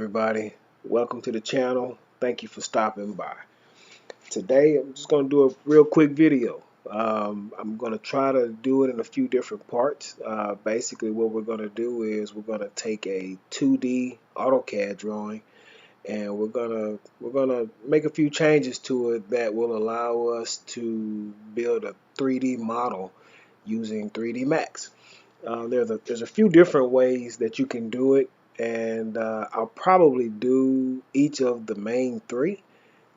everybody. Welcome to the channel. Thank you for stopping by. Today I'm just going to do a real quick video. I'm going to try to do it in a few different parts. Basically what we're going to do is we're going to take a 2D AutoCAD drawing and we're gonna make a few changes to it that will allow us to build a 3D model using 3D Max. There's a few different ways that you can do it, and I'll probably do each of the main three.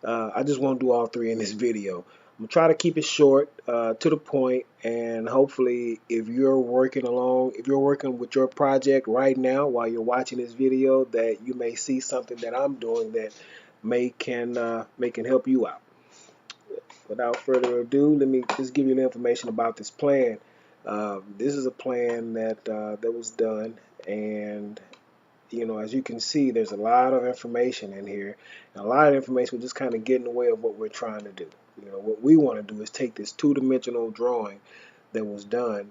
I just won't do all three in this video. I'm gonna try to keep it short, to the point, and hopefully if you're working with your project right now while you're watching this video, that you may see something that I'm doing that may can help you out. Without further ado, let me just give you the information about this plan. This is a plan that was done, and as you can see, there's a lot of information in here, and a lot of information will just kind of get in the way of what we're trying to do. What we want to do is take this two-dimensional drawing that was done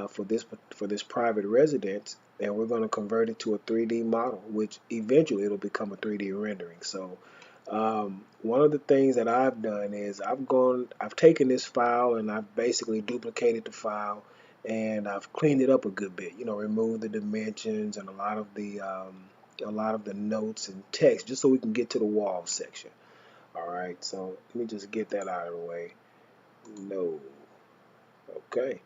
for this private residence, and we're going to convert it to a 3D model, which eventually it'll become a 3D rendering. So one of the things that I've done is I've taken this file and I've basically duplicated the file, and I've cleaned it up a good bit. Removed the dimensions and a lot of the notes and text, just so we can get to the wall section. All right, so let me just get that out of the way. No. Okay.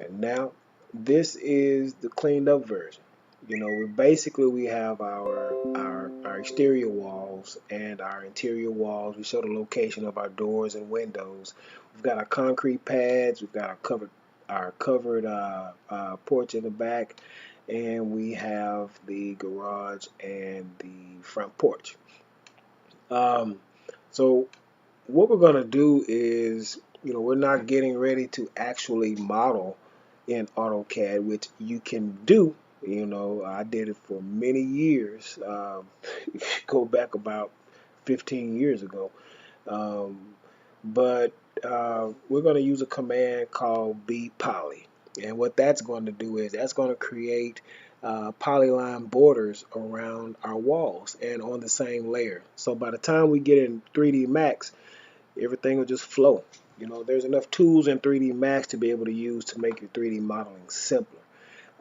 And now this is the cleaned up version. We have our exterior walls and our interior walls. We show the location of our doors and windows. We've got our concrete pads. We've got our covered porch in the back, and we have the garage and the front porch. So what we're going to do is, we're not getting ready to actually model in AutoCAD, which you can do. I did it for many years. Go back about 15 years ago. But we're going to use a command called BPoly. And what that's going to do is that's going to create polyline borders around our walls and on the same layer. So by the time we get in 3D Max, everything will just flow. There's enough tools in 3D Max to be able to use to make your 3D modeling simpler.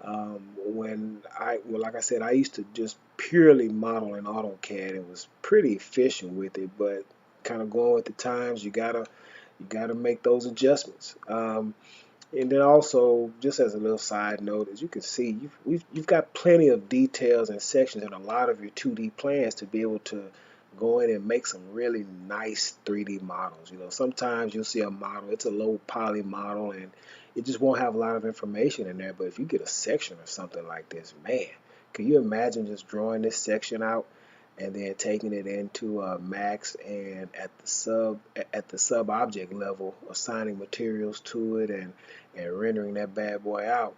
Like I said, I used to just purely model in AutoCAD. It was pretty efficient with it, but kind of going with the times, you gotta make those adjustments. And then also, just as a little side note, as you can see, you've got plenty of details and sections in a lot of your 2D plans to be able to go in and make some really nice 3D models. Sometimes you'll see a model, it's a low poly model, and it just won't have a lot of information in there. But if you get a section or something like this, man, can you imagine just drawing this section out and then taking it into Max, and at the sub object level, assigning materials to it and rendering that bad boy out?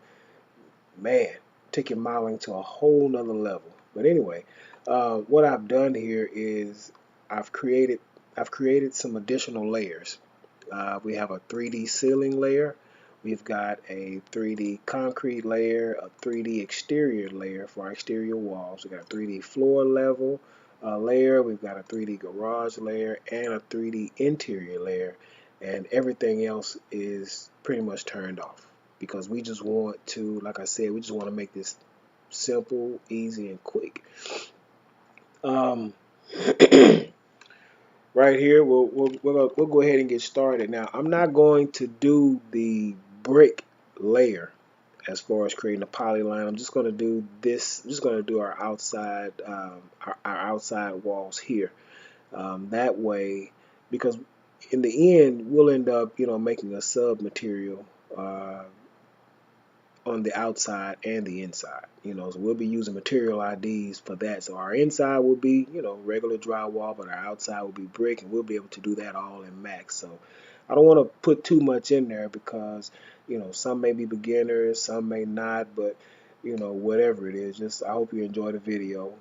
Man, take your modeling to a whole nother level. But anyway, what I've done here is I've created some additional layers. We have a 3D ceiling layer. We've got a 3D concrete layer, a 3D exterior layer for our exterior walls. We've got a 3D floor level layer. We've got a 3D garage layer and a 3D interior layer. And everything else is pretty much turned off, because we just want to, like I said, we just want to make this simple, easy, and quick. Right here, we'll go ahead and get started. Now, I'm not going to do the brick layer as far as creating a polyline. I'm just going to do this. I'm just going to do our outside walls here. That way, because in the end, we'll end up, making a sub material on the outside and the inside. So we'll be using material IDs for that. So our inside will be, regular drywall, but our outside will be brick, and we'll be able to do that all in Max. So I don't want to put too much in there, because some may be beginners, some may not, but whatever it is, just I hope you enjoy the video.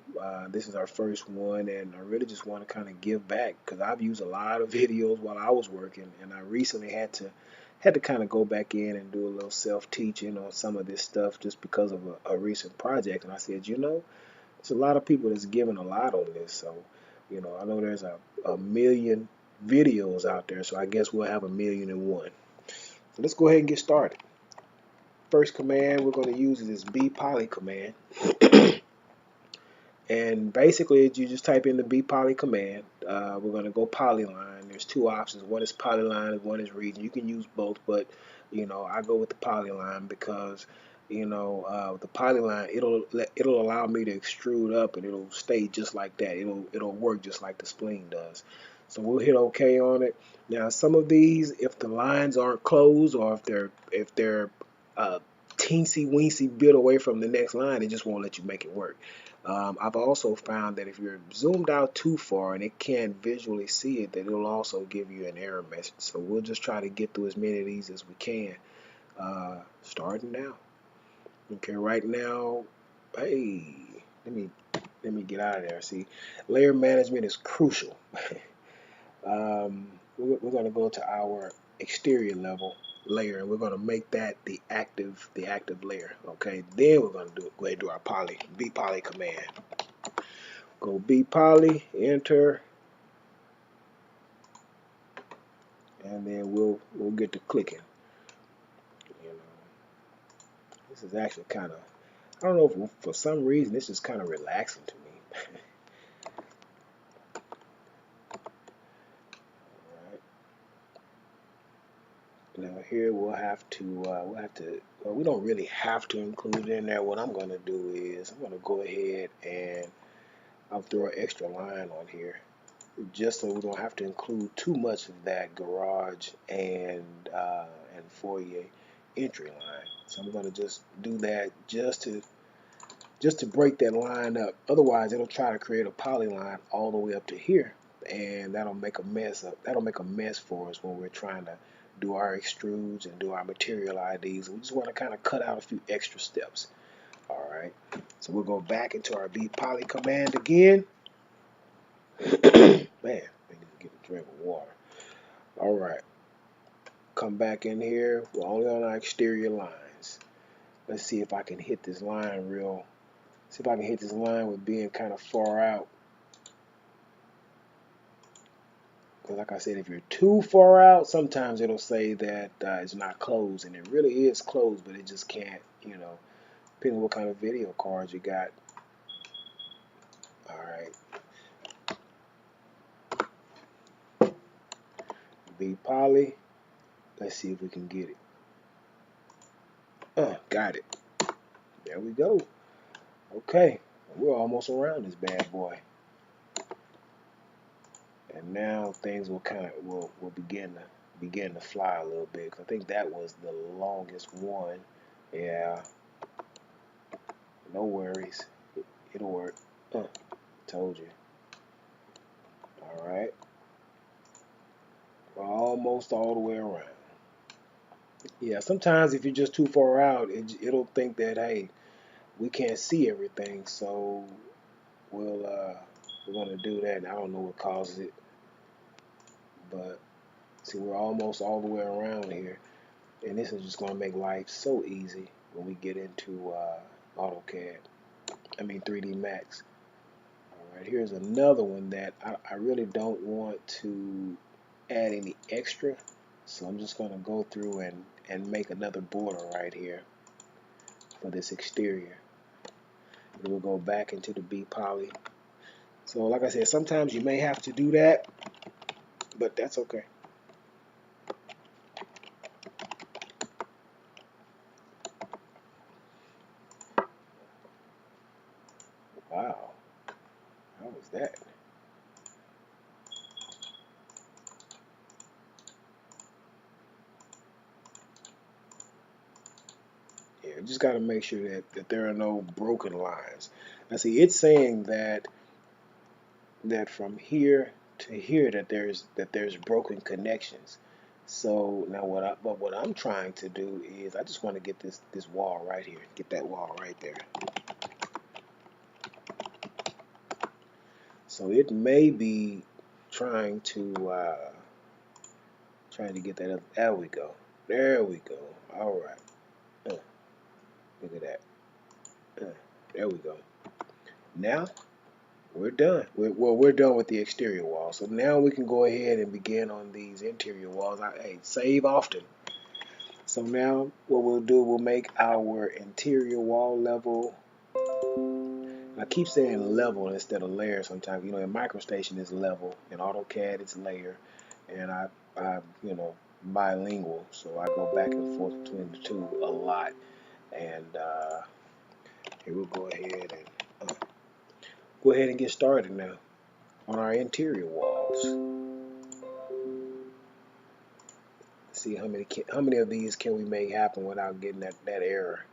This is our first one, and I really just want to kind of give back, because I've used a lot of videos while I was working, and I recently had to kind of go back in and do a little self-teaching on some of this stuff just because of a recent project. And I said, There's a lot of people that's giving a lot on this, so you know, I know there's a million videos out there, so I guess we'll have 1,000,001. So let's go ahead and get started. First command we're going to use is this BPoly command. And basically, you just type in the BPoly command. We're going to go polyline. There's two options. One is polyline and one is region. You can use both, but you know, I go with the polyline because you know the polyline it'll allow me to extrude up and it'll stay just like that. It'll work just like the spleen does. So we'll hit OK on it. Now some of these, if the lines aren't closed or if they're teensy weensy bit away from the next line, it just won't let you make it work. I've also found that if you're zoomed out too far and it can't visually see it, that it'll also give you an error message. So we'll just try to get through as many of these as we can. Starting now. Okay, right now, hey, let me get out of there. See, layer management is crucial. We're going to go to our exterior level layer and we're going to make that the active layer. Okay, then we're going to go ahead and do our BPoly command. Go BPoly, enter, and then we'll get to clicking. You know, this is actually kind of, I don't know if for some reason this is kind of relaxing to me. Now here we'll have to, well, we don't really have to include it in there. What I'm going to do is I'm going to go ahead and I'll throw an extra line on here just so we don't have to include too much of that garage and foyer entry line. So I'm going to just do that just to break that line up. Otherwise it'll try to create a polyline all the way up to here, and that'll make a mess for us when we're trying to do our extrudes and do our material IDs. We just want to kind of cut out a few extra steps. Alright, so we'll go back into our BPoly command again. Man, I need to get a drink of water. Alright, come back in here. We're only on our exterior lines. Let's see if I can hit this line see if I can hit this line with being kind of far out. Like I said, if you're too far out, sometimes it'll say that it's not closed, and it really is closed, but it just can't, you know, depending on what kind of video cards you got. Alright. BPoly. Let's see if we can get it. Got it. There we go. Okay. We're almost around this bad boy. And now things will will begin to fly a little bit. I think that was the longest one. Yeah. No worries. It'll work. Told you. Alright. We're almost all the way around. Yeah, sometimes if you're just too far out, it'll think that, hey, we can't see everything, so we're gonna do that. And I don't know what causes it, but see, we're almost all the way around here, and this is just gonna make life so easy when we get into AutoCAD. I mean 3D Max. All right, here's another one that I really don't want to add any extra, so I'm just gonna go through and make another border right here for this exterior. And we'll go back into the BPoly. So like I said, sometimes you may have to do that, but that's okay. Wow, how was that? Yeah, you just got to make sure that there are no broken lines. Now see, it's saying that from here to here that there's broken connections. So now what I'm trying to do is I just want to get this wall right here, get that wall right there. So it may be trying to get that up. There we go. There we go. All right. Look at that. There we go. Now we're done. We're done with the exterior wall. So now we can go ahead and begin on these interior walls. Hey, save often. So now what we'll do, we'll make our interior wall level. I keep saying level instead of layer sometimes. You know, in MicroStation it's level, in AutoCAD it's layer, and you know, bilingual, so I go back and forth between the two a lot. And here we'll go ahead and get started now on our interior walls. See how many of these can we make happen without getting that error.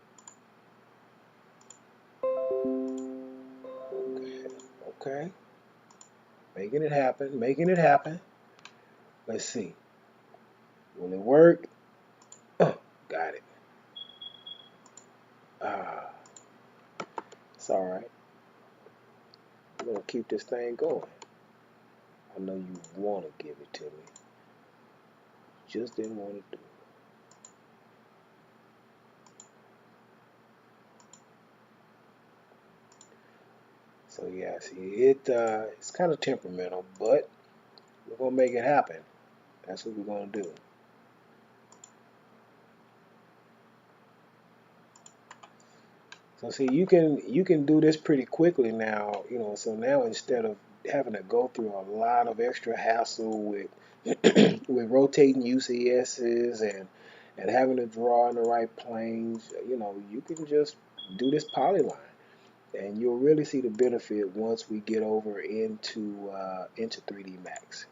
Okay, making it happen, making it happen. Let's see. Will it work? Oh, got it. It's all right. I'm gonna keep this thing going. I know you want to give it to me. Just didn't want to do it. So yeah, see, it's kind of temperamental, but we're gonna make it happen. That's what we're gonna do. So see, you can do this pretty quickly now. You know, so now instead of having to go through a lot of extra hassle with with rotating UCSs and having to draw in the right planes, you know, you can just do this polyline. And you'll really see the benefit once we get over into 3D Max.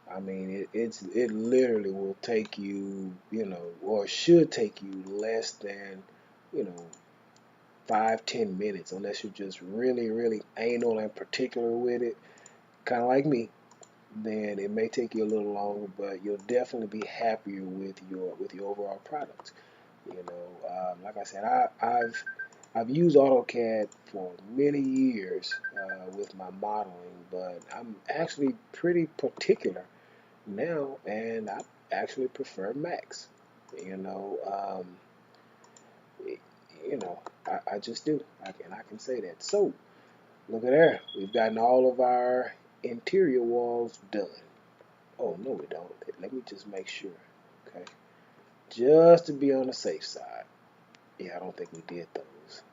I mean, it literally will take you, you know, or should take you less than, you know, 5-10 minutes, unless you're just really anal and particular with it, kind of like me. Then it may take you a little longer, but you'll definitely be happier with your overall product. You know, like I said, I've used AutoCAD for many years with my modeling, but I'm actually pretty particular now, and I actually prefer Max. You know, you know, I just do, I can say that. So look at there, we've gotten all of our interior walls done. Oh no, we don't. Let me just make sure. Okay, just to be on the safe side. Yeah, I don't think we did those.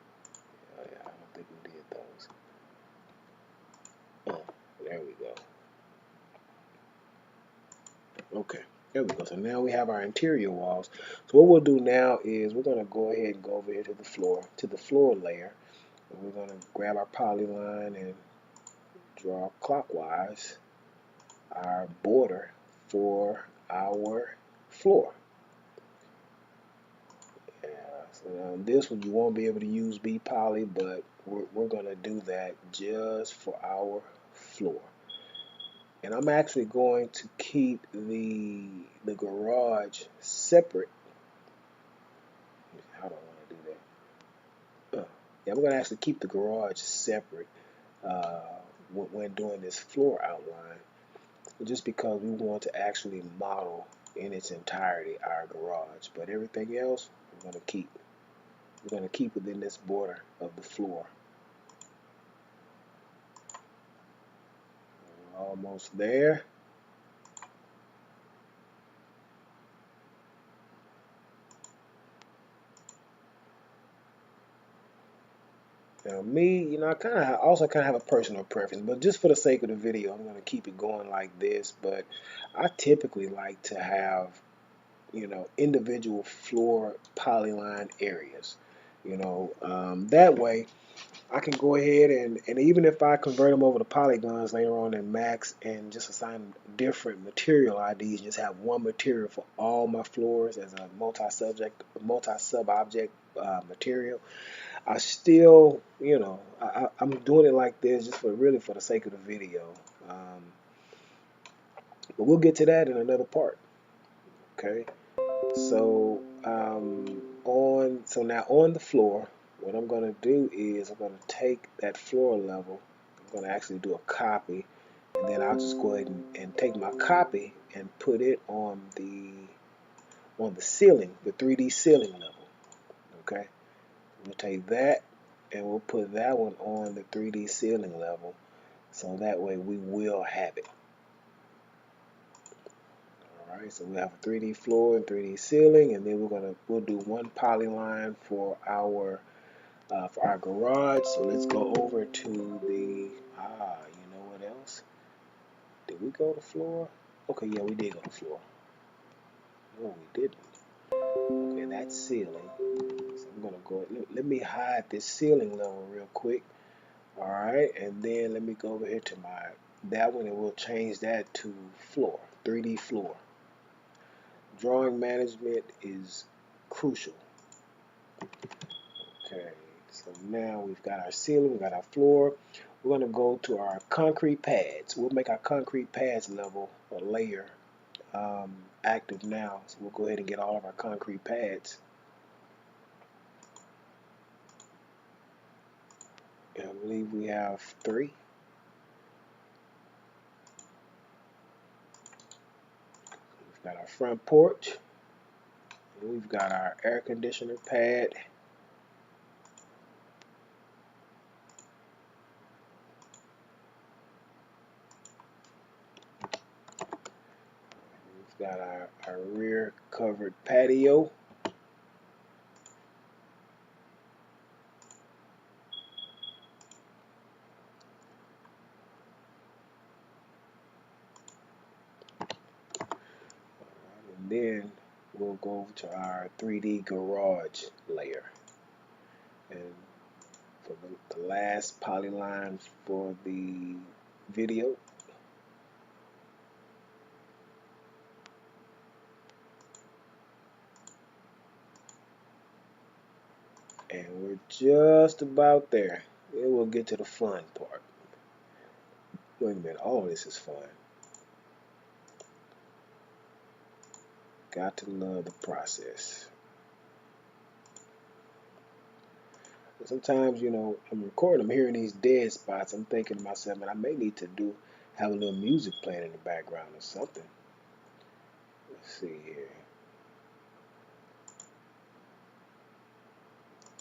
Yeah, I don't think we did those. Oh, there we go. Okay, there we go. So now we have our interior walls. So what we'll do now is we're going to go ahead and go over here to the floor layer. And we're going to grab our polyline and draw clockwise our border for our floor. Yeah, so now this one you won't be able to use BPoly, but we're going to do that just for our floor. And I'm actually going to keep the garage separate. I don't want to do that. Yeah, we're going to actually keep the garage separate when doing this floor outline, just because we want to actually model in its entirety our garage. But everything else we're going to keep. We're going to keep within this border of the floor. We're almost there. Now me, you know, I also kind of have a personal preference, but just for the sake of the video, I'm going to keep it going like this. But I typically like to have, you know, individual floor polyline areas. You know, that way I can go ahead and even if I convert them over to polygons later on in Max and just assign different material IDs, just have one material for all my floors as a multi-sub-object material. I still, you know, I'm doing it like this just for the sake of the video. But we'll get to that in another part. Okay. So now on the floor, what I'm going to do is I'm going to take that floor level. I'm going to actually do a copy, and then I'll just go ahead and take my copy and put it on the ceiling, the 3D ceiling level. Okay. We'll take that and we'll put that one on the 3D ceiling level, so that way we will have it. Alright, so we have a 3D floor and 3D ceiling, and then we'll do one polyline for our garage. So let's go over to the you know what else? Did we go to floor? Okay, yeah, we did go to floor. No, we didn't. Okay, that's ceiling. So I'm gonna go. Let me hide this ceiling level real quick. All right, and then let me go over here to that one, and we'll change that to floor, 3D floor. Drawing management is crucial. Okay, so now we've got our ceiling, we've got our floor. We're going to go to our concrete pads. We'll make our concrete pads level or layer active now. So we'll go ahead and get all of our concrete pads. And I believe we have 3. We've got our front porch. And we've got our air conditioner pad. We've got our rear covered patio. And then we'll go over to our 3D garage layer. And for the last polyline for the video, and we're just about there. Then we'll get to the fun part. Wait a minute, all this is fun. Got to love the process. Sometimes, you know, I'm recording, I'm hearing these dead spots. I'm thinking to myself, man, I may need to have a little music playing in the background or something. Let's see here.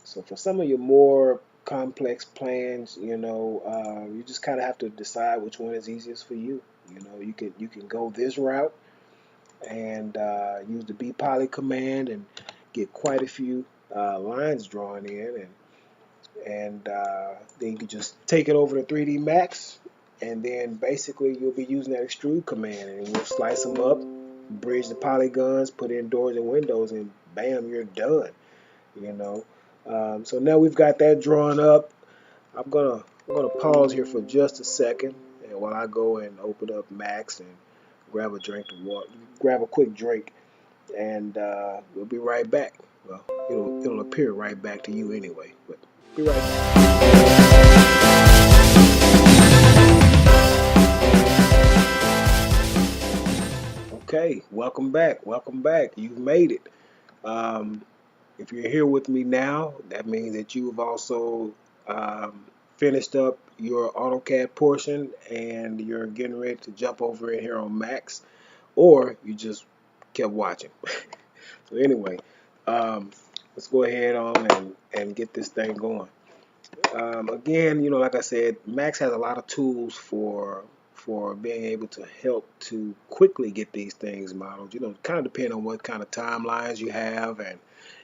So for some of your more complex plans, you know, you just kind of have to decide which one is easiest for you. You know, you can go this route and use the BPoly command and get quite a few lines drawn in, and then you can just take it over to 3D Max, and then basically you'll be using that extrude command, and you'll slice them up, bridge the polygons, put in doors and windows, and bam, you're done. You know. So now we've got that drawn up. I'm gonna pause here for just a second, and while I go and open up Max and grab a drink of water, grab a quick drink, and we'll be right back. Well, it'll appear right back to you anyway, but be right back. Okay, welcome back. Welcome back. You've made it. If you're here with me now, that means that you've also finished up your AutoCAD portion and you're getting ready to jump over in here on Max, or you just kept watching. So anyway, let's go ahead on and get this thing going. Again, you know, like I said, Max has a lot of tools for being able to help to quickly get these things modeled. You know, kind of depending on what kind of timelines you have and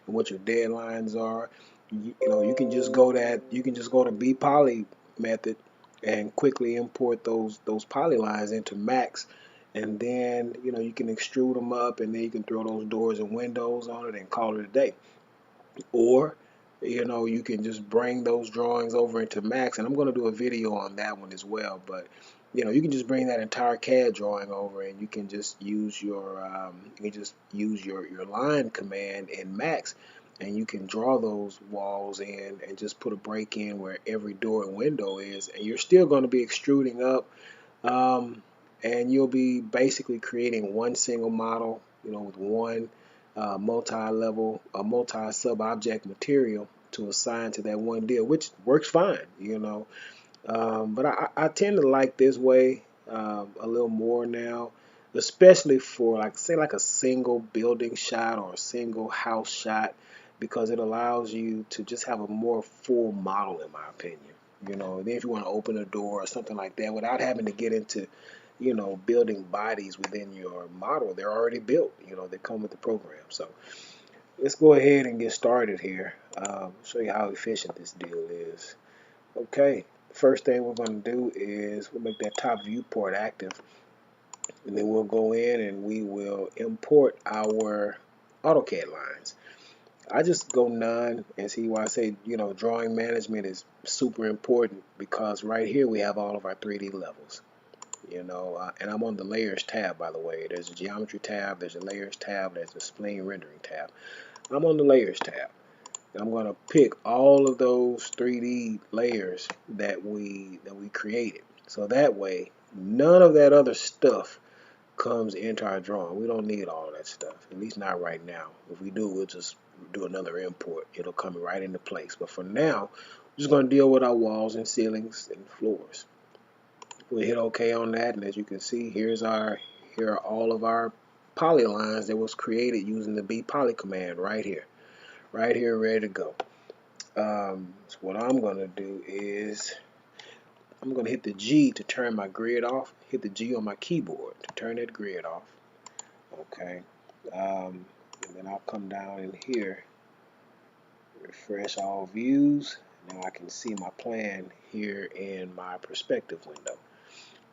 what your deadlines are. You know, you can just go to BPoly method and quickly import those polylines into Max, and then you know you can extrude them up, and then you can throw those doors and windows on it and call it a day. Or you know, you can just bring those drawings over into Max, and I'm going to do a video on that one as well. But you know, you can just bring that entire CAD drawing over, and you can just use your your line command in Max, and you can draw those walls in and just put a break in where every door and window is, and you're still going to be extruding up, and you'll be basically creating one single model, you know, with one multi-level, multi-sub-object material to assign to that one deal, which works fine, you know. But I tend to like this way a little more now, especially for like say like a single building shot or a single house shot, because it allows you to just have a more full model, in my opinion. You know, then if you want to open a door or something like that without having to get into, you know, building bodies within your model, they're already built. You know, they come with the program. So let's go ahead and get started here. Show you how efficient this deal is. Okay, first thing we're going to do is we'll make that top viewport active, and then we'll go in and we will import our AutoCAD lines. I just go none, and see why I say, you know, drawing management is super important, because right here we have all of our 3D levels. You know, and I'm on the layers tab, by the way. There's a geometry tab, there's a layers tab, there's a spline rendering tab. I'm on the layers tab. I'm going to pick all of those 3D layers that we created. So that way, none of that other stuff comes into our drawing. We don't need all of that stuff, at least not right now. If we do, we'll just do another import. It'll come right into place. But for now, we're just going to deal with our walls and ceilings and floors. We'll hit OK on that, and as you can see, here are all of our polylines that was created using the BPoly command right here, ready to go. So what I'm going to do is I'm going to hit the G to turn my grid off. Hit the G on my keyboard to turn that grid off. Okay. And then I'll come down in here, refresh all views. Now I can see my plan here in my perspective window.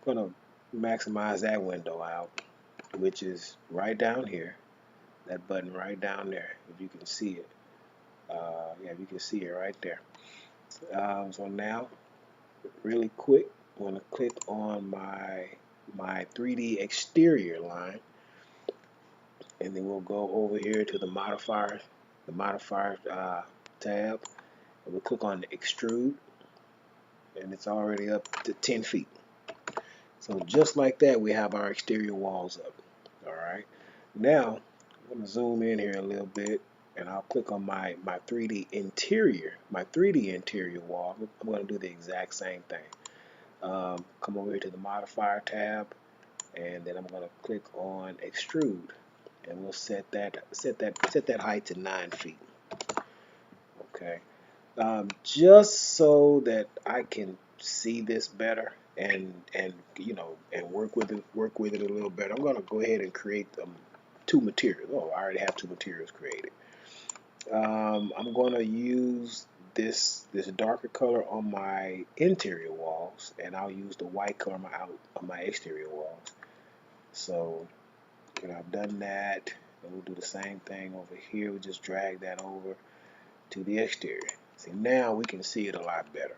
I'm going to maximize that window out, which is right down here. That button right down there, if you can see it. Yeah, you can see it right there. So now, really quick, I'm going to click on my 3D exterior line, and then we'll go over here to the modifier tab, and we'll click on the extrude, and it's already up to 10 feet. So just like that, we have our exterior walls up. All right. Now I'm going to zoom in here a little bit, and I'll click on my 3D interior, wall. I'm going to do the exact same thing. Come over here to the modifier tab, and then I'm going to click on extrude, and we'll set that height to 9 feet. Okay. Just so that I can see this better and you know, and work with it a little better, I'm going to go ahead and create two materials. Oh, I already have two materials created. I'm going to use this darker color on my interior walls, and I'll use the white color on my exterior walls. So, you know, I've done that, and we'll do the same thing over here. We'll just drag that over to the exterior. See, now we can see it a lot better.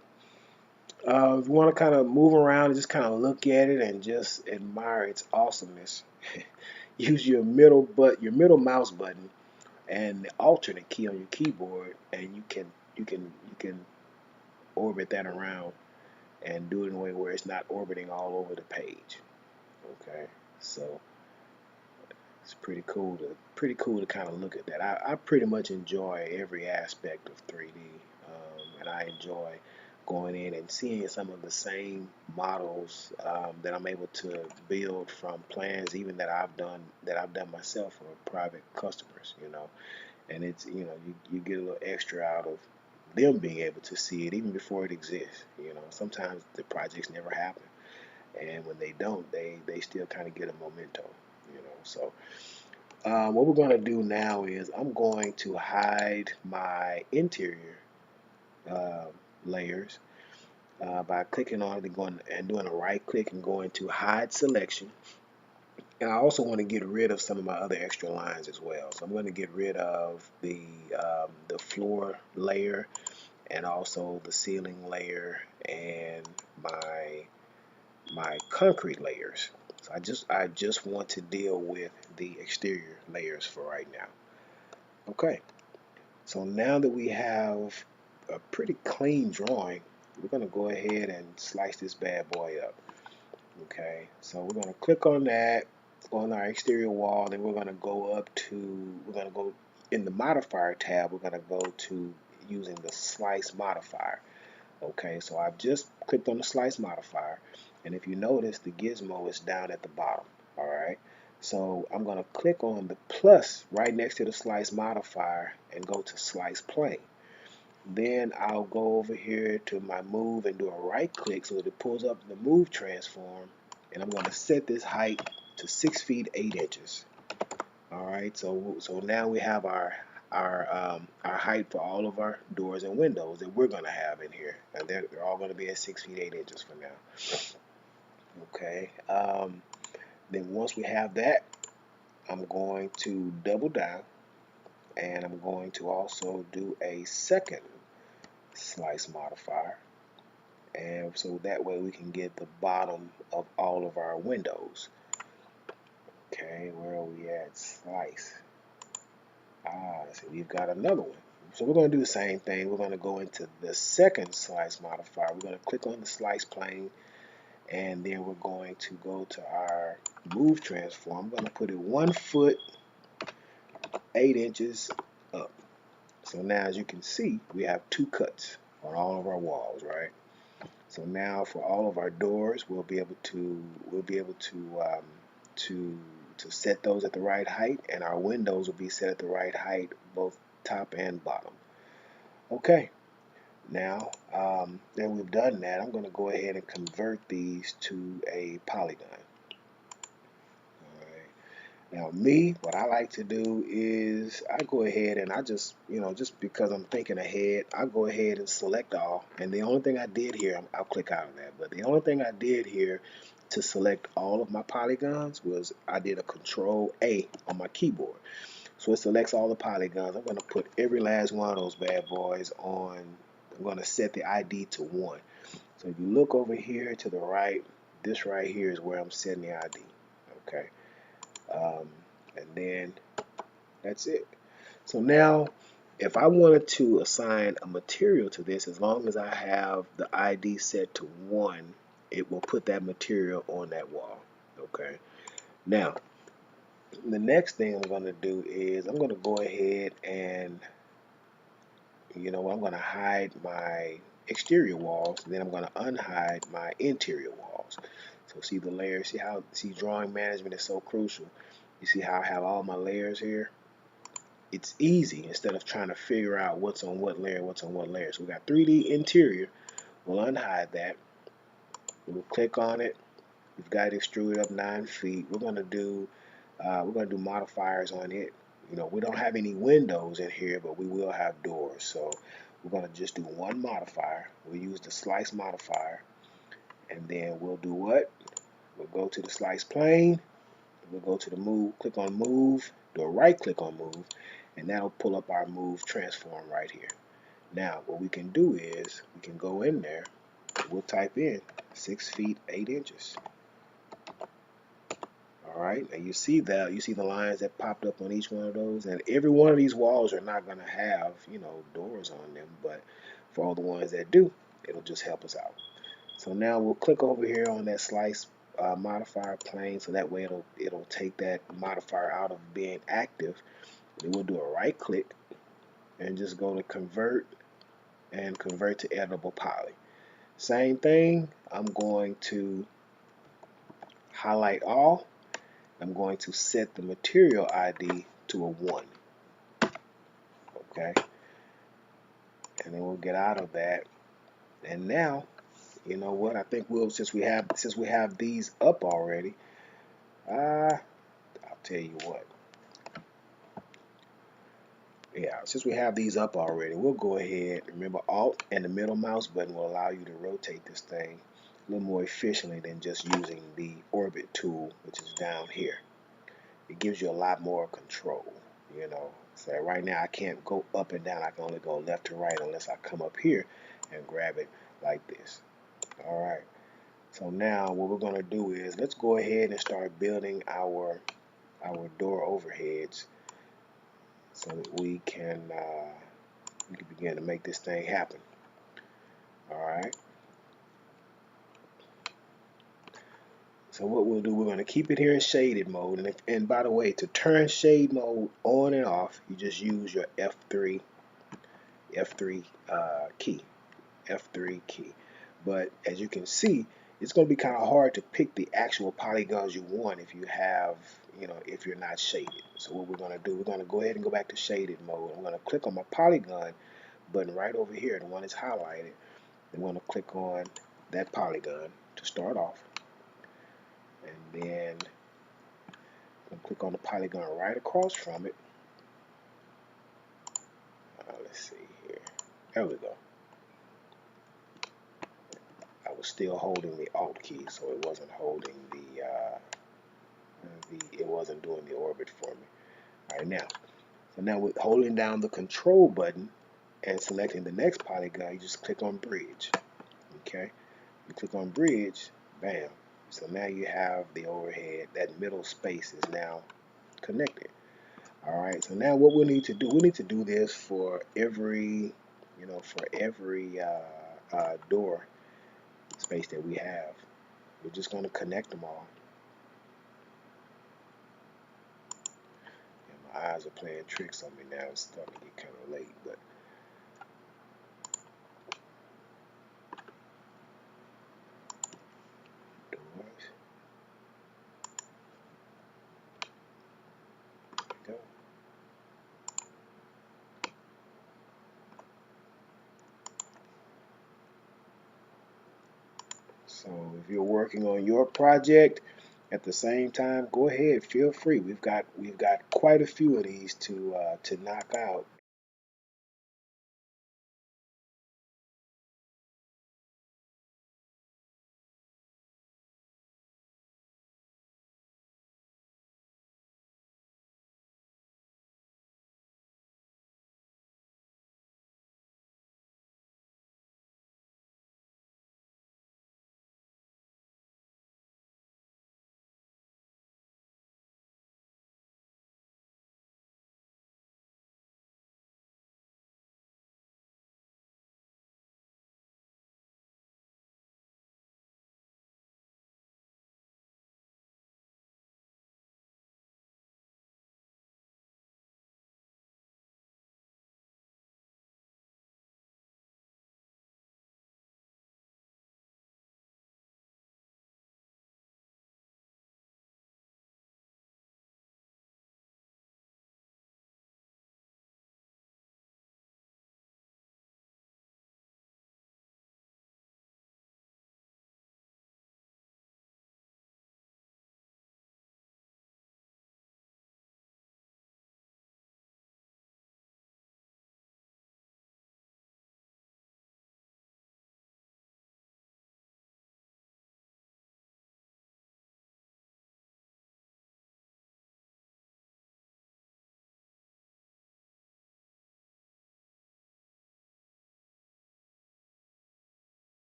If you want to kind of move around and just kind of look at it and just admire its awesomeness, use your middle mouse button and the alternate key on your keyboard, and you can orbit that around and do it in a way where it's not orbiting all over the page. Okay, so it's pretty cool to kind of look at that. I pretty much enjoy every aspect of 3D, and I enjoy going in and seeing some of the same models that I'm able to build from plans even that I've done myself for private customers, you know. And it's, you know, you get a little extra out of them being able to see it even before it exists. You know, sometimes the projects never happen, and when they don't, they still kind of get a memento, you know. So what we're going to do now is I'm going to hide my interior layers by clicking on it and doing a right click and going to hide selection. And I also want to get rid of some of my other extra lines as well. So I'm going to get rid of the floor layer, and also the ceiling layer, and my concrete layers. So I just want to deal with the exterior layers for right now. Okay. So now that we have a pretty clean drawing, we're going to go ahead and slice this bad boy up. Okay, so we're going to click on that on our exterior wall, then we're going to go in the modifier tab, we're going to go to using the Slice Modifier. Okay, so I've just clicked on the Slice Modifier, and if you notice, the gizmo is down at the bottom. Alright, So I'm going to click on the plus right next to the Slice Modifier and go to Slice Plane. Then I'll go over here to my move and do a right click so that it pulls up the move transform, and I'm going to set this height to 6 feet 8 inches. All right, so now we have our height for all of our doors and windows that we're going to have in here, and they're all going to be at 6 feet 8 inches for now. Okay, then once we have that, I'm going to double down, and I'm going to also do a second Slice Modifier, and so that way we can get the bottom of all of our windows. Okay, where are we at? Slice. So we've got another one. So we're going to do the same thing. We're going to go into the second Slice Modifier. We're going to click on the Slice Plane, and then we're going to go to our Move Transform. I'm going to put it 1 foot 8 inches up. So now, as you can see, we have 2 cuts on all of our walls, right? So now for all of our doors, we'll be able to set those at the right height, and our windows will be set at the right height, both top and bottom. Okay, now that we've done that, I'm going to go ahead and convert these to a polygon. Now what I like to do is I go ahead and I just, just because I'm thinking ahead, I go ahead and select all. And the only thing I did here, I'll click out of that, but the only thing I did here to select all of my polygons was I did a Control A on my keyboard. So it selects all the polygons. I'm going to put every last one of those bad boys on. I'm going to set the ID to 1. So if you look over here to the right, this right here is where I'm setting the ID. Okay. And then that's it. So now if I wanted to assign a material to this, as long as I have the ID set to 1, it will put that material on that wall. Okay. Now the next thing I'm going to do is I'm going to go ahead and I'm going to hide my exterior walls, and then I'm going to unhide my interior walls. So see the layers, see drawing management is so crucial. You see how I have all my layers here? It's easy instead of trying to figure out what's on what layer, what's on what layer. So we got 3D interior. We'll unhide that. We'll click on it. We've got it extruded up 9 feet. We're gonna do modifiers on it. We don't have any windows in here, but we will have doors. So we're gonna just do 1 modifier. We'll use the Slice Modifier, and then we'll do what? We'll go to the Slice Plane. We'll go to the move, click on move, do a right click on move, and that'll pull up our move transform right here. Now what we can do is we can go in there, we'll type in 6 feet 8 inches. Alright, and you see the lines that popped up on each one of those, and every one of these walls are not going to have doors on them, but for all the ones that do, it'll just help us out. So now we'll click over here on that Slice Modifier plane, so that way it'll take that modifier out of being active. Then we'll do a right click and just go to convert and convert to editable poly. Same thing, I'm going to highlight all. I'm going to set the material ID to a 1. Okay, and then we'll get out of that. And now, you know what? I think since we have these up already, I'll tell you what. Yeah, since we have these up already, we'll go ahead. Remember, Alt and the middle mouse button will allow you to rotate this thing a little more efficiently than just using the orbit tool, which is down here. It gives you a lot more control. So right now I can't go up and down. I can only go left to right unless I come up here and grab it like this. All right. So now what we're going to do is let's go ahead and start building our door overheads, so that we can begin to make this thing happen. All right. So what we'll do, we're going to keep it here in shaded mode. And by the way, to turn shade mode on and off, you just use your F3 key. But as you can see, it's going to be kind of hard to pick the actual polygons you want if you have if you're not shaded. So what we're going to do, we're going to go ahead and go back to shaded mode. I'm going to click on my polygon button right over here, the one that's highlighted. I'm going to click on that polygon to start off, and then I'm going to click on the polygon right across from it. Let's see here. There we go. I was still holding the Alt key, so it wasn't holding it wasn't doing the orbit for me. All right, now, so now with holding down the Control button and selecting the next polygon, you just click on Bridge. Okay, you click on Bridge, bam. So now you have the overhead. That middle space is now connected. All right. So now what we need to do, we need to do this for every, door space that we have. We're just going to connect them all. And my eyes are playing tricks on me now. It's starting to get kind of late, but doors. There we go. So if you're working on your project at the same time, go ahead, feel free. We've got quite a few of these to knock out.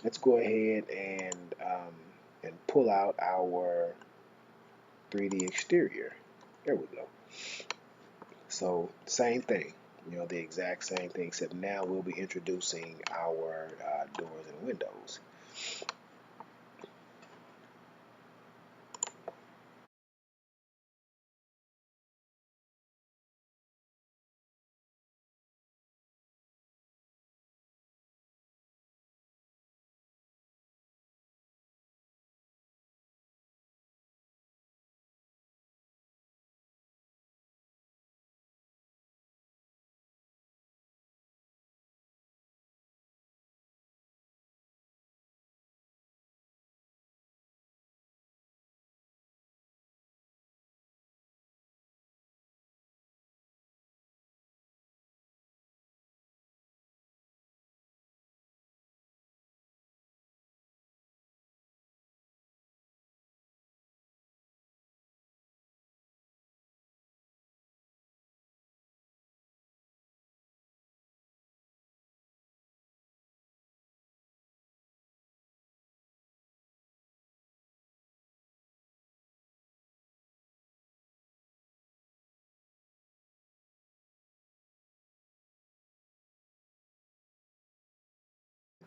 let's go ahead and pull out our 3D exterior. There we go. So same thing, the exact same thing, except now we'll be introducing our doors and windows.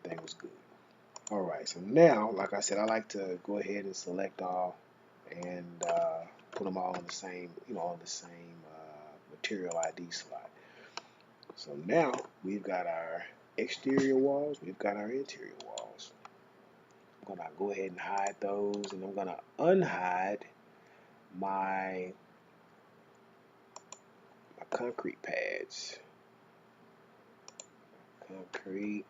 Everything was good. All right, so now, like I said, I like to go ahead and select all and put them all on the same, on the same material ID slot. So now we've got our exterior walls, we've got our interior walls. I'm gonna go ahead and hide those, and I'm gonna unhide my concrete pads. Concrete,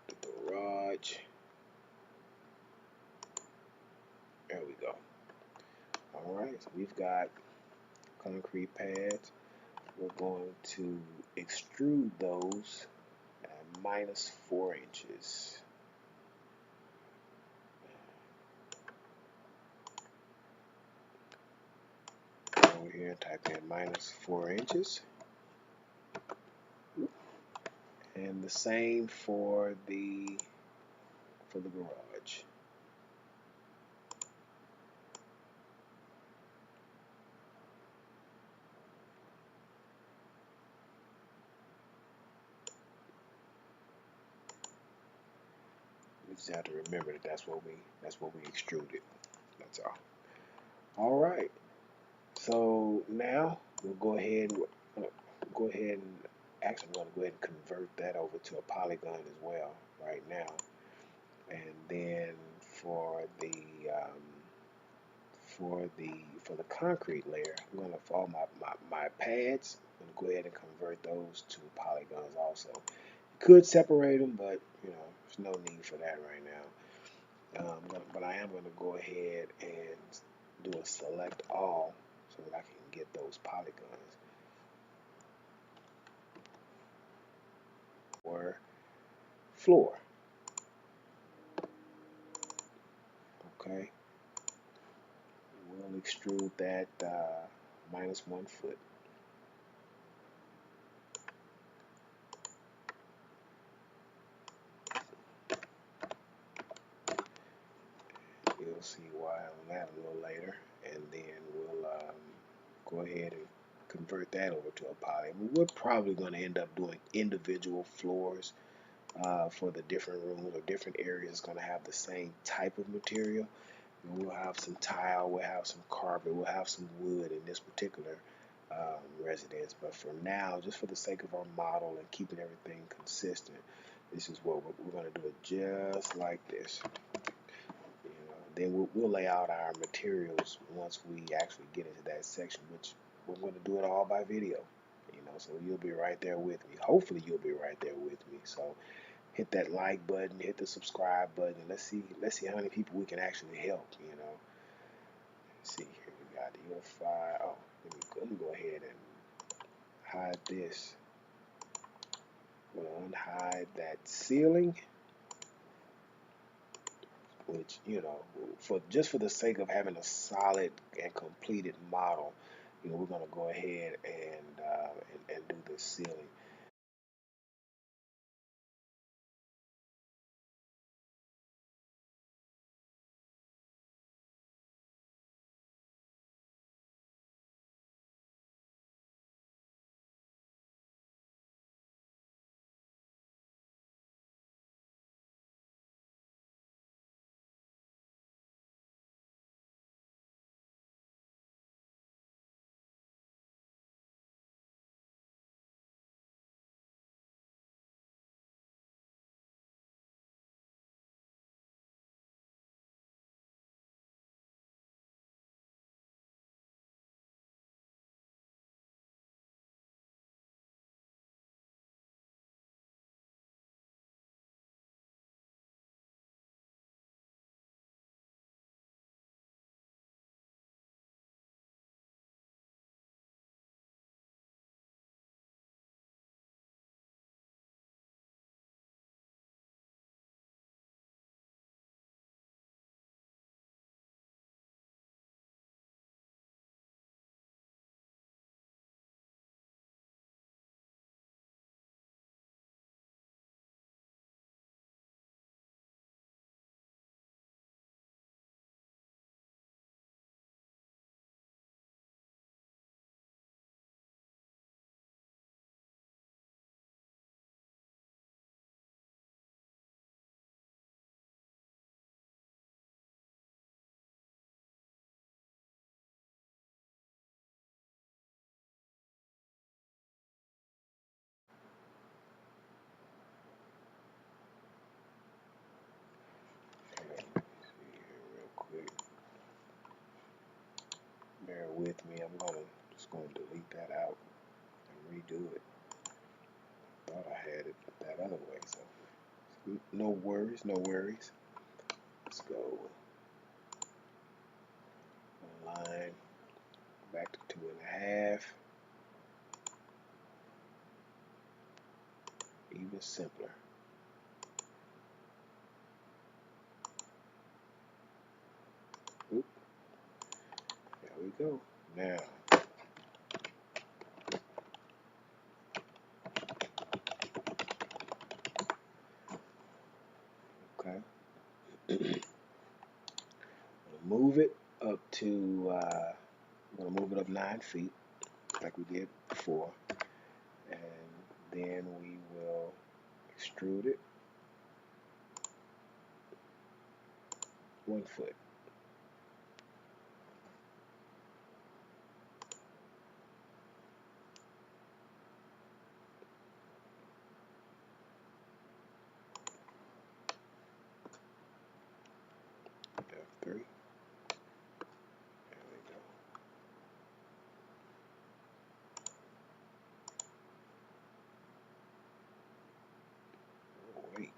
the garage. There we go. All right, so we've got concrete pads. We're going to extrude those at -4 inches. Over here, type in -4 inches. And the same for the garage. We just have to remember that that's what we extruded. That's all. All right. So now we'll go ahead and actually I'm going to go ahead and convert that over to a polygon as well right now. And then for the for the concrete layer, I'm going to for all my pads, I'm going to go ahead and convert those to polygons also. You could separate them, but there's no need for that right now. But I am going to go ahead and do a select all so that I can get those polygons. Or floor. Okay. We'll extrude that -1 foot. You'll see why on that a little later, and then we'll go ahead and convert that over to a poly. We're probably going to end up doing individual floors for the different rooms or different areas. Going to have the same type of material. We'll have some tile, we'll have some carpet, we'll have some wood in this particular residence. But for now, just for the sake of our model and keeping everything consistent, this is what we're going to do it just like this. Then we'll lay out our materials once we actually get into that section, which we're going to do it all by video. So you'll be right there with me. Hopefully you'll be right there with me. So hit that like button, hit the subscribe button. Let's see how many people we can actually help. Let's see here, we got the unify. Oh, let me go ahead and hide this. I'm gonna unhide that ceiling, which for the sake of having a solid and completed model, we're gonna go ahead and do this ceiling. with me. I'm just gonna delete that out and redo it. Thought I had it that other way, so no worries, no worries. Let's go line back to 2.5. Even simpler. Oop. There we go. Now, okay. Move it up to, I'm going to move it up 9 feet like we did before. And then we will extrude it 1 foot. F3. There we go. Oh, wait.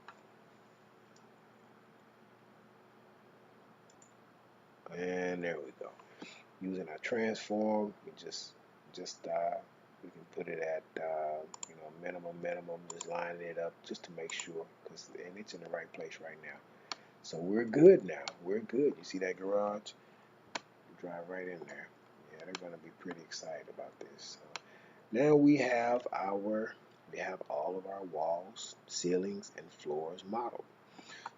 And there we go. Using our transform, we just we can put it at you know, minimum, just lining it up just to make sure, and it's in the right place right now. So we're good now. We're good. You see that garage? Drive right in there. Yeah, they're gonna be pretty excited about this. So now we have all of our walls, ceilings, and floors modeled.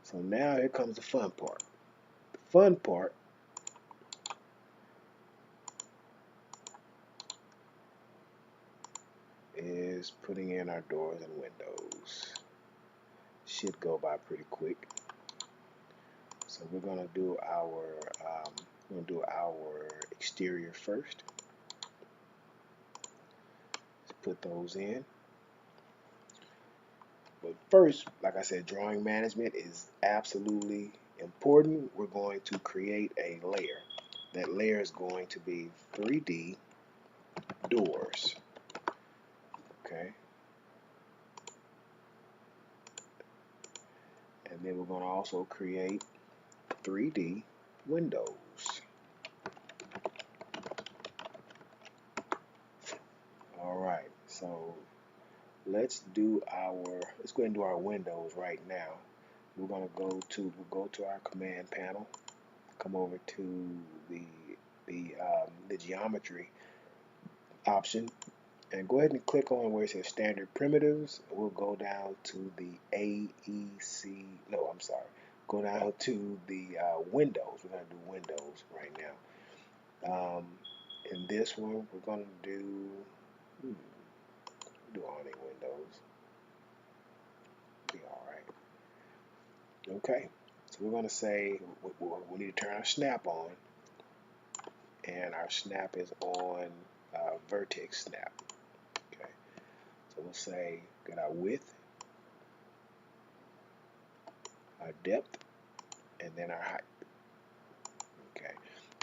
So now here comes the fun part. The fun part is putting in our doors and windows. Should go by pretty quick. So we're gonna do our exterior first. Let's put those in. But first, like I said, drawing management is absolutely important. We're going to create a layer. That layer is going to be 3D doors. Okay. And then we're going to also create 3D windows. All right. So let's go ahead and do our windows right now. We're going to go to our command panel, come over to the geometry option, and go ahead and click on where it says standard primitives. We'll go down to the AEC. No, I'm sorry. Go down to the windows. We're going to do windows right now. In this one, we're going to do awning windows. Be all right. Okay. So we're going to say we need to turn our snap on, and our snap is on vertex snap. Okay. So we'll say get our width, our depth, and then our height. Okay.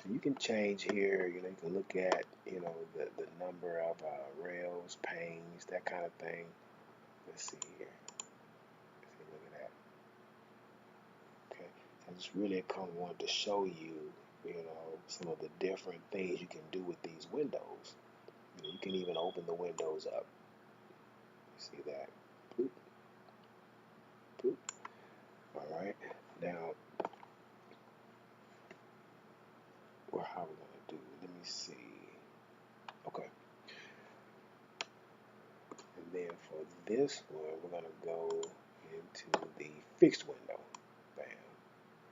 And you can change here. You know, you can look at the number of rails, panes, that kind of thing. Let's see here. Let's see, look at that. Okay. I just really kind of wanted to show you, some of the different things you can do with these windows. You can even open the windows up. See that? Boop. Boop. All right. Now, how are we going to do? Let me see. Okay. And then for this one, we're going to go into the fixed window. Bam,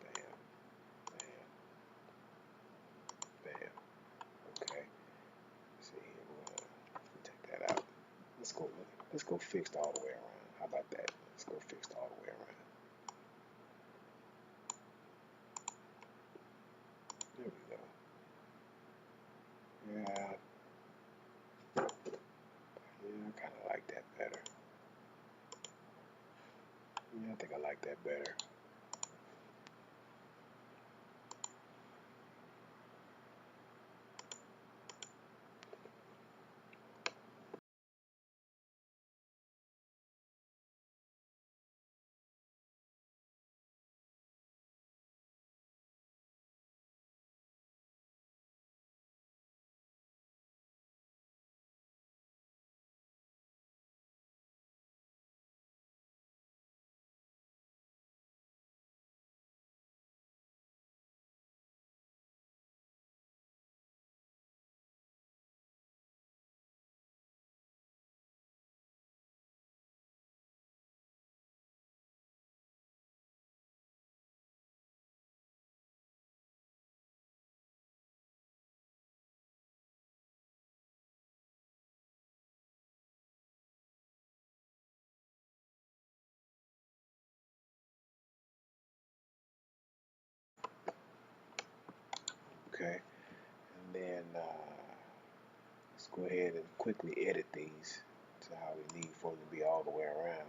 bam, bam, bam. Okay. See here, we're going to take that out. Let's go fixed all the way around. How about that? Let's go fixed all the way around. There we go. Yeah. I kind of like that better. Yeah, I think I like that better. Okay, and then let's go ahead and quickly edit these to how we need for them to be all the way around.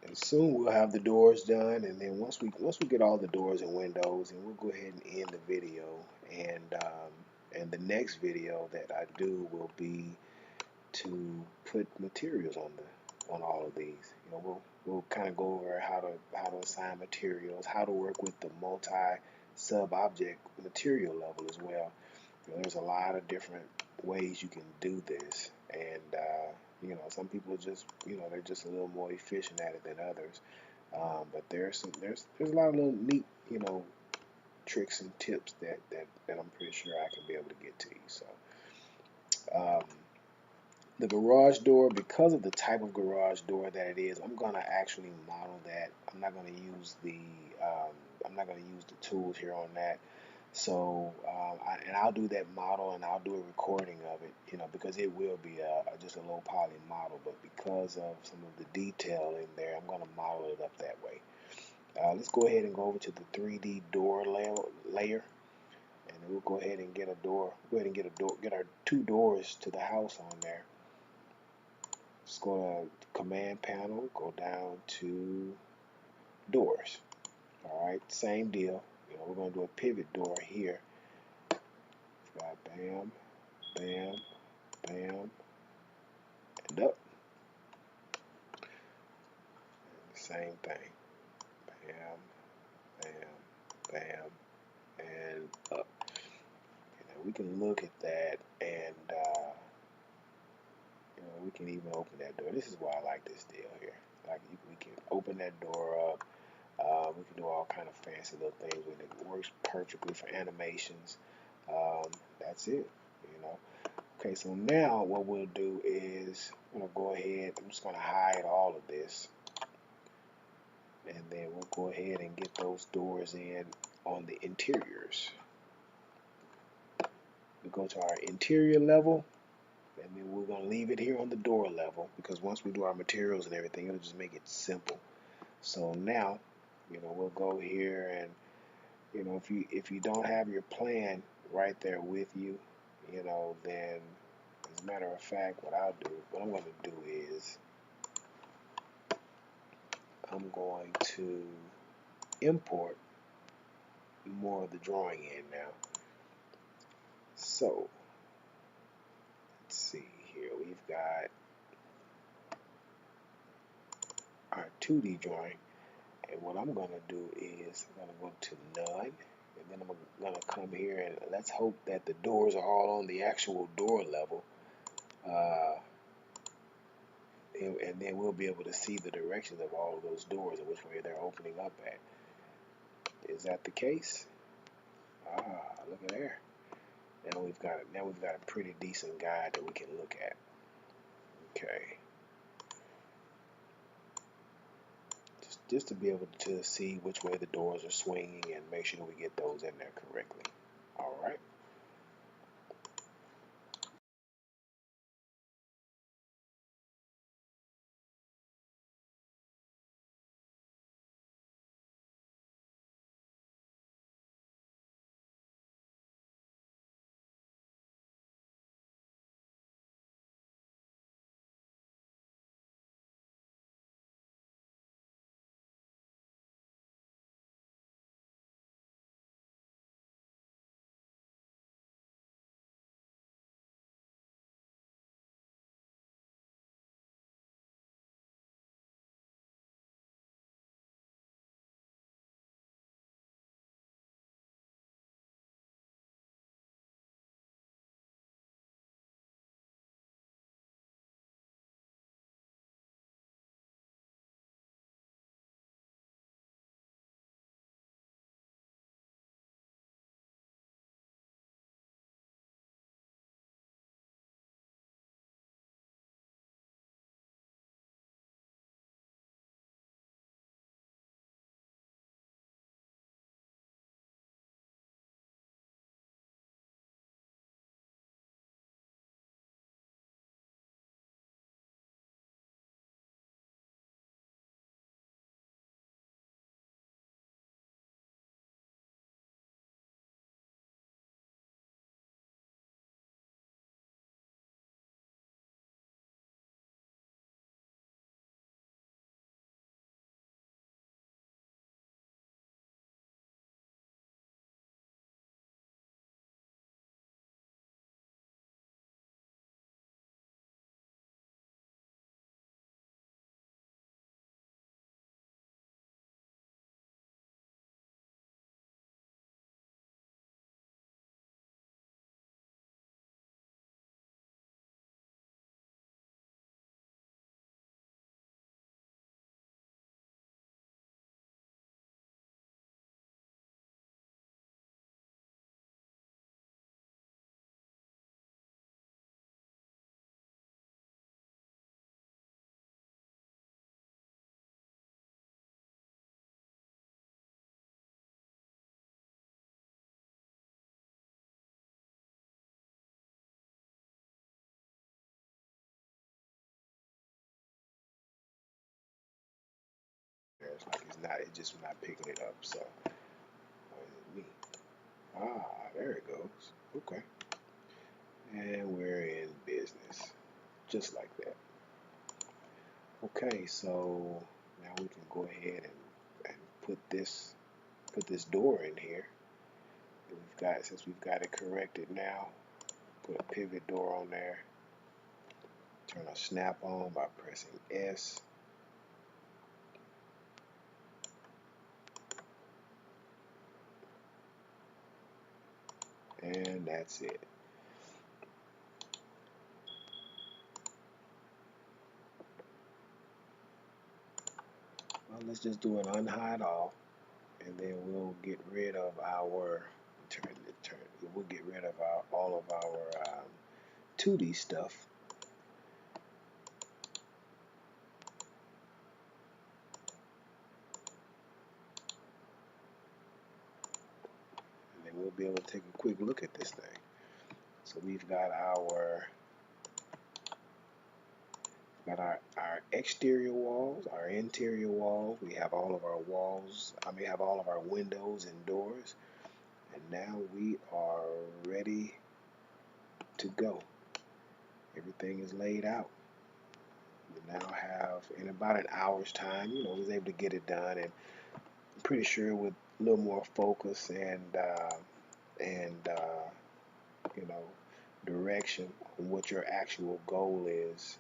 And soon we'll have the doors done, and then once we get all the doors and windows, and we'll go ahead and end the video. And the next video that I do will be to put materials on all of these. You know, we'll kind of go over how to assign materials, how to work with the multi sub object material level as well. You know, there's a lot of different ways you can do this, and you know, some people just, you know, they're just a little more efficient at it than others. But there's a lot of little neat, you know, tricks and tips that I'm pretty sure I can be able to get to you. So um, the garage door, because of the type of garage door that it is, I'm gonna actually model that. I'm not gonna use the tools here on that. So, and I'll do that model and I'll do a recording of it, you know, because it will be just a low poly model, but because of some of the detail in there, I'm going to model it up that way. Let's go ahead and go over to the 3D door layer, and we'll go ahead and get a door. Go ahead and get our two doors to the house on there. Just go to command panel, go down to doors. All right, same deal. You know, we're going to do a pivot door here. Got bam, bam, bam, and up. Same thing. Bam, bam, bam, and up. You know, we can look at that, and you know, we can even open that door. This is why I like this deal here. Like we can open that door up. We can do all kind of fancy little things with it. It works perfectly for animations. That's it. You know. Okay, so now what we'll do is I'm gonna go ahead. I'm just gonna hide all of this, and then we'll go ahead and get those doors in on the interiors. We go to our interior level, and then we're going to leave it here on the door level, because once we do our materials and everything, it'll just make it simple. So now, you know, we'll go here, and you know, if you don't have your plan right there with you, you know, then as a matter of fact, what I'm going to do is I'm going to import more of the drawing in now. So let's see here, we've got our 2D drawing, and what I'm going to do is I'm going to go to none, and then I'm going to come here, and let's hope that the doors are all on the actual door level, and then we'll be able to see the directions of all of those doors and which way they're opening up at. Is that the case? Ah, look at there. Now we've got a pretty decent guide that we can look at. Okay. Just to be able to see which way the doors are swinging and make sure we get those in there correctly. All right. it's just not picking it up. So, or is it me? Ah, there it goes. Okay. And we're in business. Just like that. Okay, so now we can go ahead and put this door in here. Since we've got it corrected now, put a pivot door on there. Turn our snap on by pressing S. And that's it. Well, let's just do an unhide all, and then we'll get rid of our we'll get rid of all of our 2D stuff. And then we'll be able to take a quick look at this thing. So we've got our exterior walls, our interior walls. We have all of our walls. We have all of our windows and doors. And now we are ready to go. Everything is laid out. We now have, in about an hour's time, we was able to get it done, and I'm pretty sure with a little more focus and you know direction on what your actual goal is,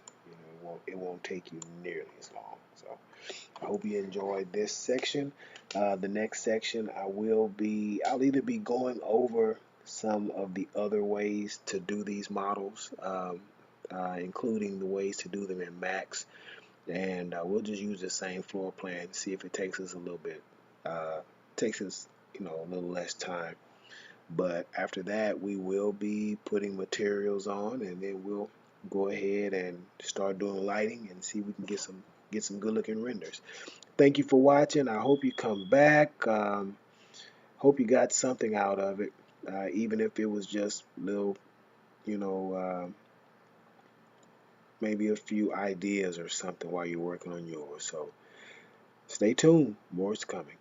it won't take you nearly as long. So I hope you enjoyed this section. The next section I'll either be going over some of the other ways to do these models, including the ways to do them in Max, and we'll just use the same floor plan, see if it takes us a little bit, takes us a little less time. But after that, we will be putting materials on, and then we'll go ahead and start doing lighting and see if we can get some good looking renders. Thank you for watching. I hope you come back. Hope you got something out of it, even if it was just little, you know, maybe a few ideas or something while you're working on yours. So stay tuned. More is coming.